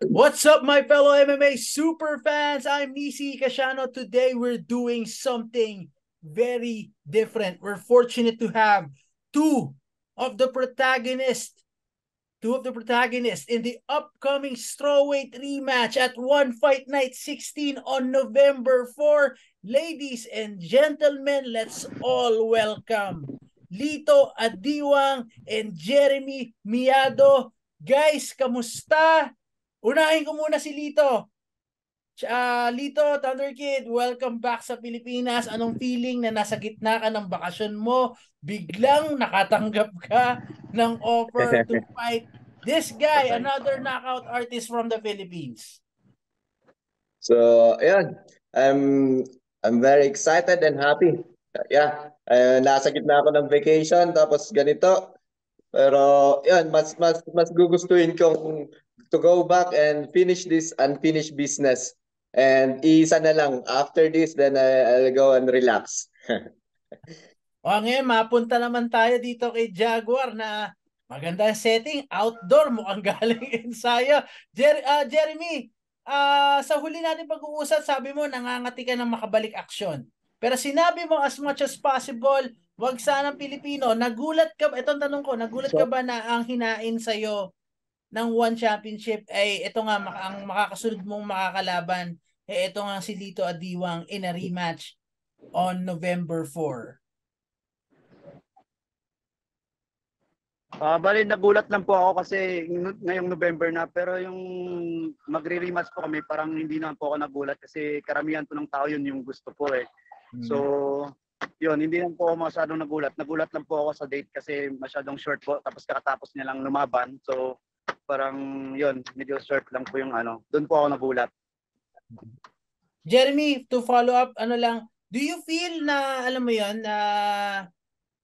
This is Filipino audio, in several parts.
What's up, my fellow MMA super fans? I'm Nisi Casiano. Today, we're doing something very different. We're fortunate to have two of the protagonists, two of the protagonists in the upcoming strawweight rematch at One Fight Night 16 on November 4. Ladies and gentlemen, let's all welcome Lito Adiwang and Jeremy Miado. Guys, kamusta? Unahin ko muna si Lito. Lito, Thunder Kid, welcome back sa Pilipinas. Anong feeling na nasa gitna ka ng bakasyon mo, biglang nakatanggap ka ng offer to fight this guy, another knockout artist from the Philippines? So, ayan. I'm I'm very excited and happy. Yeah. Nasa gitna ako ng vacation tapos ganito. Pero, yan, mas gugustuhin kong to go back and finish this unfinished business. And isa na lang. After this, then I'll go and relax. O ngayon, mapunta naman tayo dito kay Jaguar na maganda setting, outdoor, mukhang galing ensayo. Jeremy, sa huli natin pag-uusap, sabi mo nangangati ka ng makabalik aksyon. Pero sinabi mo as much as possible, wag sanang Pilipino. Nagulat ka ba, itong tanong ko, nagulat ka So, ba na ang hinain sa'yo ng One Championship ay ito nga, ang makakasunod mong makakalaban, ito nga si Lito Adiwang in a rematch on November 4? Bali nagulat lang po ako kasi ngayong November na, pero yung magre-rematch po kami, parang hindi naman po ako nagulat kasi karamihan po ng tao yun yung gusto po eh. So, yun, hindi lang po ako masyadong nagulat. Nagulat lang po ako sa date kasi masyadong short po, tapos kakatapos niya lang lumaban. So, parang yun, medyo short lang po yung ano. Doon po ako nagulat. Jeremy, to follow up, ano lang, do you feel na, alam mo yon na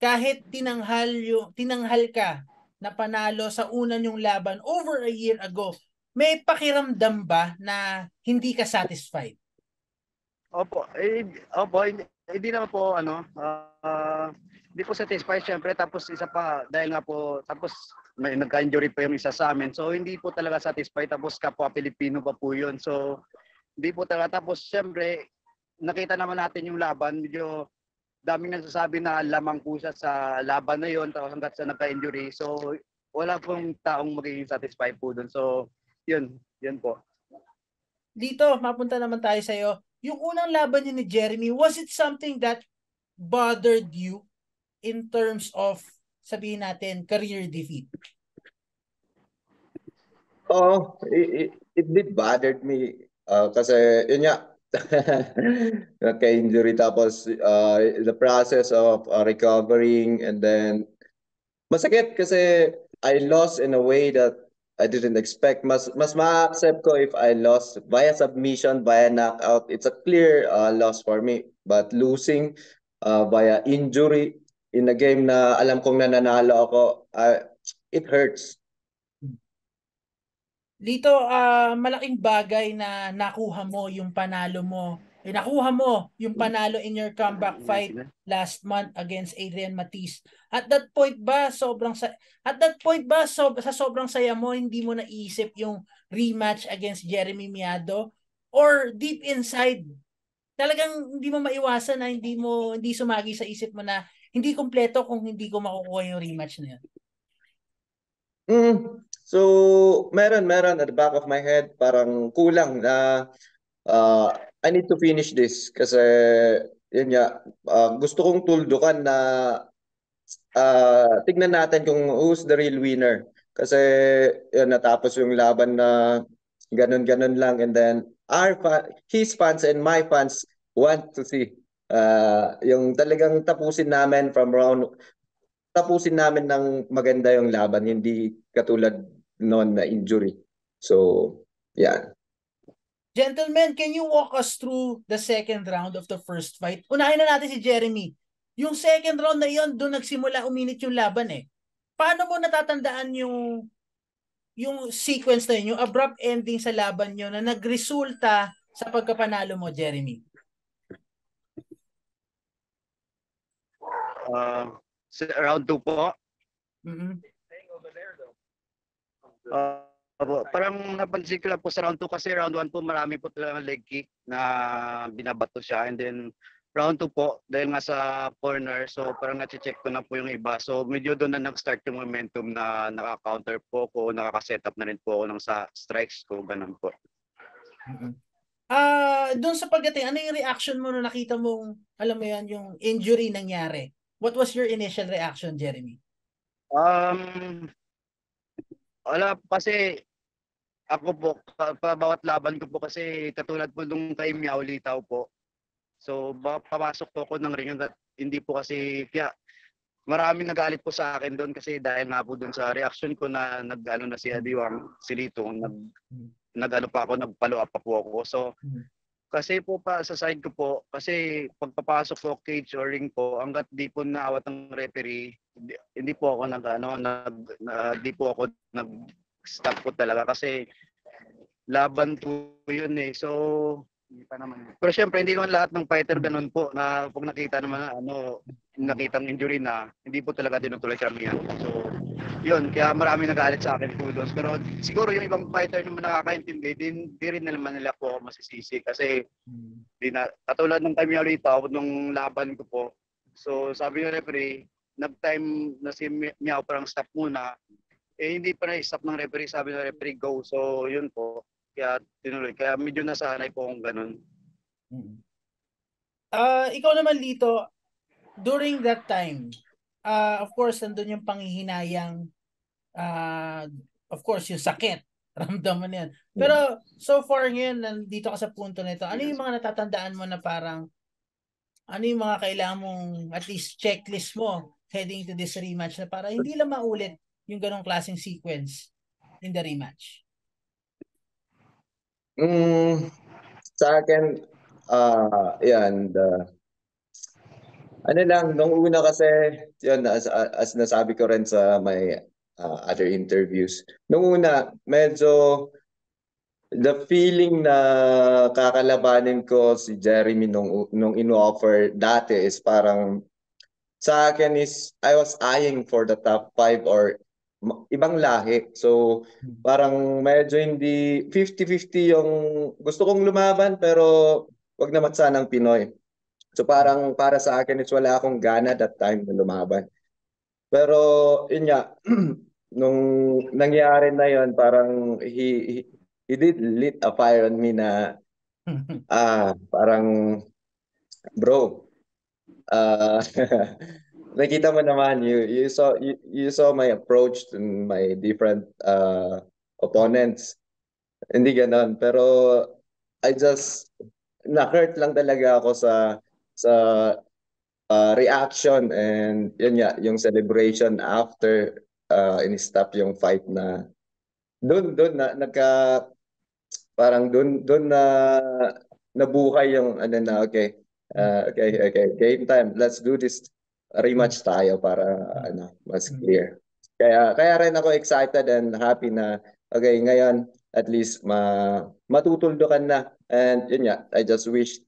kahit tinanghal ka na panalo sa una yung laban over a year ago, may pakiramdam ba na hindi ka satisfied? Opo, hindi naman po ano, hindi po satisfied syempre, tapos isa pa dahil nga po tapos may nagka-injury pa yung isa sa amin. So hindi po talaga satisfied, tapos kapwa Pilipino pa po 'yun. So hindi po talaga, tapos syempre nakita naman natin yung laban, medyo daming nagsasabi na lamang po siya sa laban na 'yon tapos hangga't sa nagka-injury. So wala pong taong magiging satisfied po doon. So 'yun po. Dito, mapunta naman tayo sa'yo. Yung unang laban niyo ni Jeremy, was it something that bothered you in terms of, sabihin natin, career defeat? oh, it did bothered me. Kasi, yun nga, nagka-injury tapos the process of recovering and then masakit kasi I lost in a way that I didn't expect. Mas ma-accept ko if I lost via submission, via knockout. It's a clear loss for me. But losing via injury in a game na alam kong nananalo ako, it hurts. Dito, malaking bagay na nakuha mo yung panalo mo. Nakuha mo yung panalo in your comeback fight last month against Adrian Matis. At that point ba sa sobrang saya mo hindi mo naisip yung rematch against Jeremy Miado, or deep inside talagang hindi mo maiwasan na hindi sumagi sa isip mo na hindi kumpleto kung hindi ko makukuha yung rematch na yun? So, meron at the back of my head, parang kulang na I need to finish this kasi yun nga, gusto kong tuldukan na tignan natin kung who's the real winner. Kasi yun, natapos yung laban na ganun-ganun lang and then his fans and my fans want to see yung talagang tapusin namin ng maganda yung laban, hindi katulad noon na injury. So, yeah. Gentlemen, can you walk us through the second round of the first fight? Unahin na natin si Jeremy. Yung second round na yon, doon nagsimula uminit yung laban eh. Paano mo natatandaan yung sequence na yun, yung abrupt ending sa laban nyo na nagresulta sa pagkapanalo mo, Jeremy? Round 2 po. Mm-hmm. Uh, Opo, parang napansin ko lang po sa round 2 kasi round 1 po marami po talagang leg kick na binabato siya, and then round 2 po dahil nga sa corner, so parang nache-check ko na po yung iba. So medyo doon na nag-start yung momentum na naka-counter po ko, nakaka-setup na rin po ako ng sa strikes ko, ganun po. Doon sa pagdating, ano yung reaction mo nung nakita mong, alam mo yan, yung injury nangyari? What was your initial reaction, Jeremy? Wala kasi ako po, bawat laban ko po kasi katulad po nung kay Miao Litaw po. So papasok po ako ng ring at hindi po kasi kaya maraming nagalit po sa akin doon kasi dahil nga po doon sa reaction ko na nag-ano na si Adiwang, si Lito, nag-ano pa ako, nag-follow up pa po ako. So kasi po pa sa side ko po, kasi pagpapasok po cage or ring po, hangga't di po naawat ng referee, hindi po ako di po ako nag-stop po talaga kasi laban po yun eh. So, hindi pa naman. Pero syempre, hindi naman lahat ng fighter ganun po na pag nakita naman nakitang injury na, hindi po talaga tinutuloy karamihan. So, yun, kaya marami nagalit sa akin po doon. Pero siguro yung ibang fighter naman nakakaintindi, di rin naman nila po masisisi kasi katulad ng time ulit nung laban ko po. So sabi ng referee, nag-time na si Miao parang stop muna. Hindi pa na-stop ng referee, sabi ng referee go. So yun po, kaya tinuloy. Kaya medyo nasanay po akong ganun. Ikaw naman, Lito, during that time, of course, nandun yung panghihinayang, of course, yung sakit. Ramdaman yan. Pero so far ngayon, nandito ka sa punto nito, ano yung mga natatandaan mo na parang, ano yung mga kailangan mong, at least checklist mo heading to this rematch na para hindi lang maulit yung ganong klaseng sequence in the rematch? Sa akin, yan, ano lang, nung una kasi, yun, as nasabi ko rin sa my other interviews, nung una, medyo the feeling na kakalabanin ko si Jeremy nung ino-offer dati is parang, sa akin is, I was eyeing for the top 5 or ibang lahi. So, parang medyo hindi 50-50 yung gusto kong lumaban pero wag naman sanang Pinoy. So parang para sa akin is wala akong gana that time na lumaban. Pero yun nga, nung nangyari na yun, parang he did lit a fire on me na parang bro, uh, nakita mo naman, you saw my approach to my different opponents. Hindi ganon. Pero I just na-hurt lang talaga ako sa reaction and yun nga, yung celebration after in-stop yung fight na doon na parang doon na nabuhay yung ano na okay. Okay, game time. Let's do this rematch tayo para ano, mas clear. Kaya rin ako excited and happy na okay, ngayon at least matutuldukan na. And yun nga, I just wish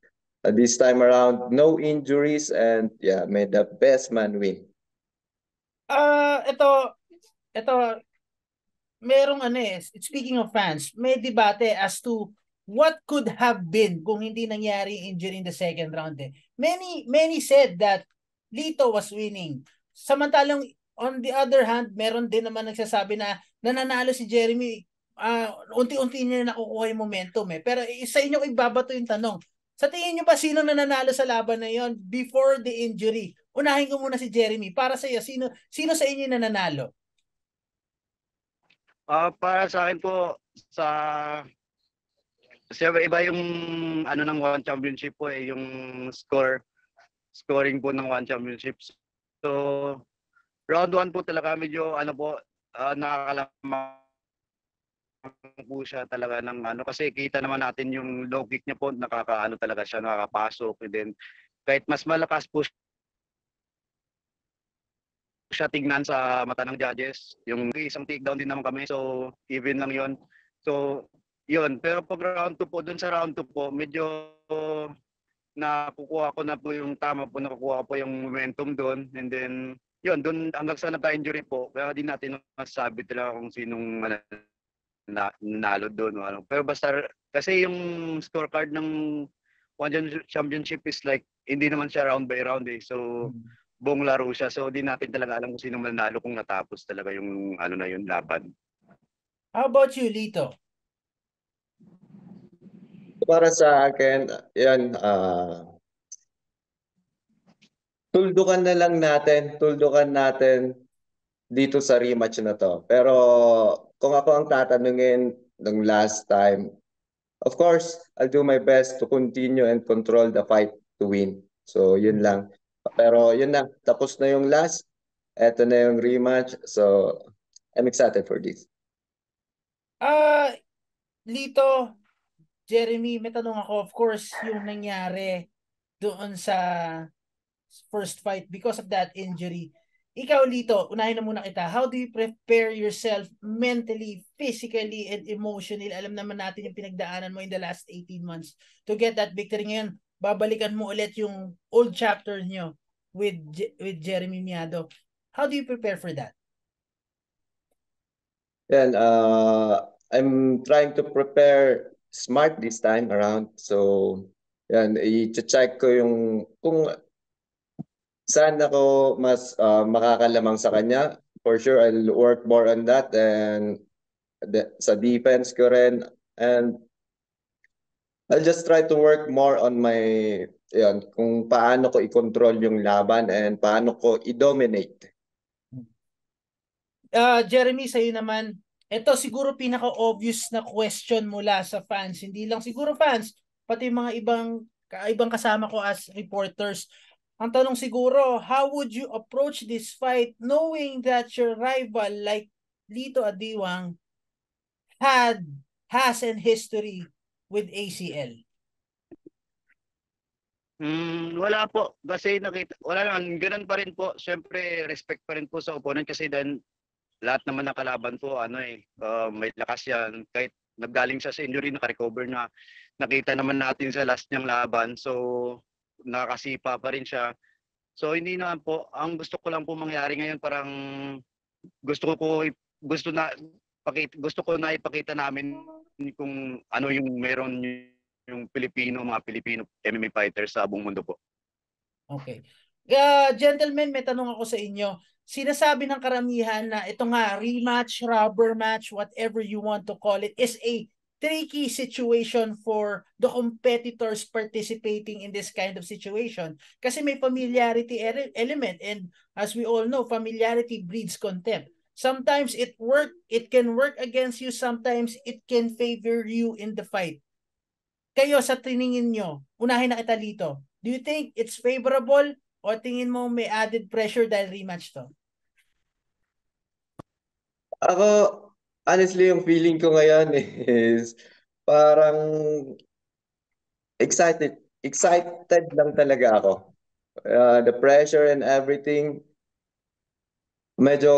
this time around no injuries and yeah, may the best man win. Ito, merong ano speaking of fans, may debate as to what could have been kung hindi nangyari injury in the second round Many said that Lito was winning. Samantalang on the other hand, meron din naman nagsasabi na nananalo si Jeremy, unti-unti niya nakukuha yung momentum Pero sa inyo ibabato yung tanong. Sa tingin niyo ba sino nananalo sa laban na yon before the injury? Unahin ko muna si Jeremy. Para sa iyo, sino sa inyo nananalo? Para sa akin po, siyempre iba yung ano ng One Championship po yung scoring po ng One Championship. So round 1 po talaga medyo ano po, nakakalamang po siya talaga ng ano kasi kita naman natin yung low kick niya po, nakakaano talaga siya, nakakapasok, and then kahit mas malakas po siya tignan sa mata ng judges. Yung isang takedown din naman kami. So, even lang yon. So, yun. Pero pag round 2 po, dun sa round 2 po, medyo nakukuha ko na po yung tama po, nakukuha ko po yung momentum doon. And then, yun, doon hanggang sa nagka-injury po. Kaya di natin masasabi talaga kung sinong nanalo doon. Ano. Pero basta, kasi yung scorecard ng One Championship is like, hindi naman siya round by round eh. So, buong laro siya. So, di natin talaga alam kung sino manalo kung natapos talaga yung ano na yung laban. How about you, Lito? Para sa akin, yan, tuldukan natin dito sa rematch na to. Pero kung ako ang tatanungin ng last time, of course, I'll do my best to continue and control the fight to win. So, yun lang. Pero yun na, tapos na yung last. Eto na yung rematch. So, I'm excited for this. Lito, Jeremy, may tanong ako. Of course, yung nangyari doon sa first fight because of that injury. Ikaw, Lito, unahin na muna kita. How do you prepare yourself mentally, physically, and emotionally? Alam naman natin yung pinagdaanan mo in the last 18 months to get that victory. Ngayon, babalikan mo ulit yung old chapter nyo with Jeremy Miado. How do you prepare for that? Yan, I'm trying to prepare smart this time around. So, yan, i-check ko yung kung saan ako mas makakalamang sa kanya. For sure, I'll work more on that and sa defense ko rin. And I'll just try to work more on my, yan, kung paano ko i-control yung laban and paano ko i-dominate. Jeremy, sa'yo naman, ito siguro pinaka-obvious na question mula sa fans. Hindi lang siguro fans, pati mga ibang kasama ko as reporters. Ang tanong siguro, how would you approach this fight knowing that your rival like Lito Adiwang has an history with ACL? Wala po. Kasi wala naman. Ganun pa rin po. Siyempre, respect pa rin po sa opponent kasi then lahat naman ng kalaban po, may lakas yan. Kahit naggaling siya sa injury, naka-recover na. Nakita naman natin sa last niyang laban. So, nakakasipa pa rin siya. So, hindi naman po. Ang gusto ko lang po mangyari ngayon, parang gusto ko na ipakita namin kung ano yung meron yung mga Pilipino MMA fighters sa buong mundo po. Okay. Gentlemen, may tanong ako sa inyo. Sinasabi ng karamihan na ito nga, rematch, rubber match, whatever you want to call it, is a tricky situation for the competitors participating in this kind of situation. Kasi may familiarity element, and as we all know, familiarity breeds contempt. Sometimes it can work against you, sometimes it can favor you in the fight. Kayo sa tiningin nyo, unahin na kita Lito. Do you think it's favorable o tingin mo may added pressure dahil rematch to? Ako, honestly, yung feeling ko ngayon is parang excited lang talaga ako. The pressure and everything, medyo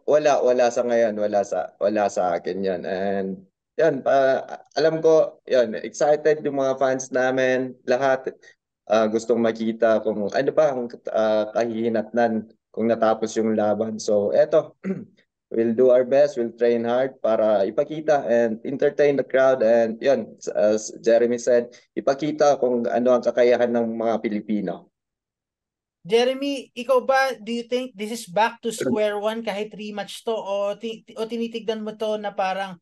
wala sa ngayon, wala sa akin 'yan. And yan, alam ko, yan, excited yung mga fans namin, lahat gustong makita kung ano ba ang kahihinatnan kung natapos yung laban. So, eto, we'll do our best, we'll train hard para ipakita and entertain the crowd. And yan, as Jeremy said, ipakita kung ano ang kakayahan ng mga Pilipino. Jeremy, ikaw ba, do you think this is back to square one kahit rematch to o tinitignan mo to na parang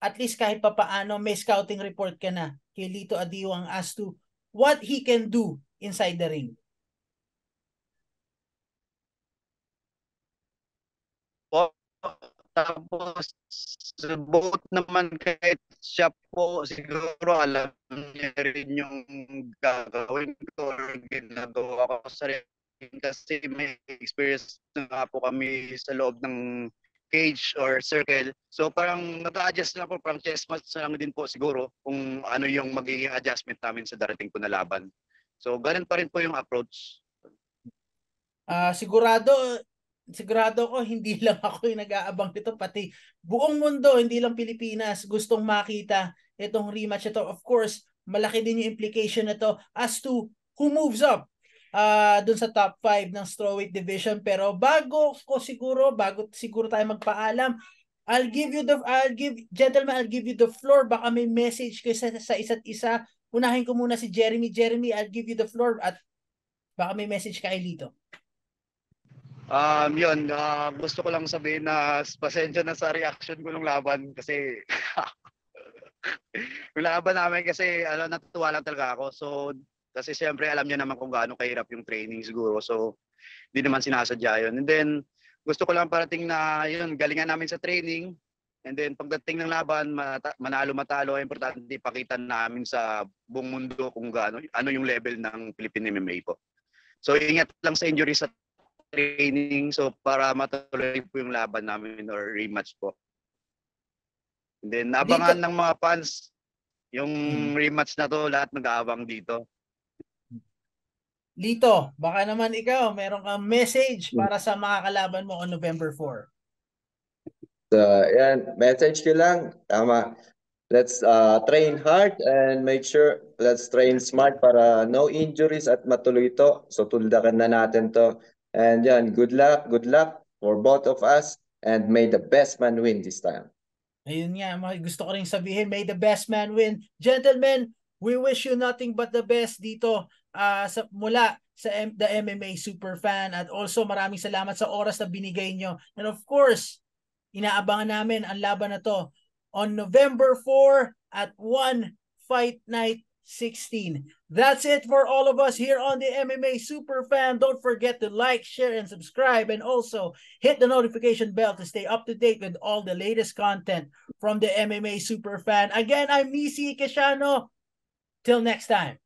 at least kahit papaano may scouting report ka na kay Lito Adiwang as to what he can do inside the ring? Tapos, both naman kahit siya po, siguro alam niya rin yung gagawin ko or ginagawa ko sa rin kasi may experience na nga po kami sa loob ng cage or circle. So parang nag-a-adjust na po, parang chess match na lang din po siguro kung ano yung magiging adjustment namin sa darating po na laban. So ganun pa rin po yung approach. Sigurado ko hindi lang ako yung nag-aabang nito, pati buong mundo, hindi lang Pilipinas, gustong makita itong rematch ito. Of course, malaki din yung implication nito as to who moves up dun sa top 5 ng strawweight division. Pero bago siguro tayo magpaalam, Gentlemen, I'll give you the floor. Baka may message kayo sa isa't isa. Unahin ko muna si Jeremy. Jeremy, I'll give you the floor at baka may message kay Lito. Yun, gusto ko lang sabihin na pasensya na sa reaction ko nung laban kasi yung laban namin kasi natutuwa lang talaga ako. So, kasi siyempre alam niya naman kung gaano kahirap yung training siguro. So, hindi naman sinasadya yun. And then, gusto ko lang parating na yun, galingan namin sa training. And then, pagdating ng laban, manalo-matalo, importante ipakita namin sa buong mundo kung gaano, ano yung level ng Philippine MMA po. So, ingat lang sa injury sa training so para matuloy po yung laban namin or rematch po. And then abangan ng mga fans yung rematch na to, lahat nag-aabang dito. Lito, baka naman ikaw meron kang message para sa mga kalaban mo on November 4. So, yan, message ko lang, tama. Let's train hard and make sure let's train smart para no injuries at matuloy to. So tuldakan na natin to. And yan, good luck for both of us and may the best man win this time. Ayun nga, gusto ko rin sabihin, may the best man win. Gentlemen, we wish you nothing but the best dito mula sa the MMA Superfan at also maraming salamat sa oras na binigay nyo. And of course, inaabangan namin ang laban na to on November 4 at 1 Fight Night 16. That's it for all of us here on the MMA Superfan. Don't forget to like, share, and subscribe, and also hit the notification bell to stay up to date with all the latest content from the MMA Superfan. Again, I'm Nisi Kashano. Till next time.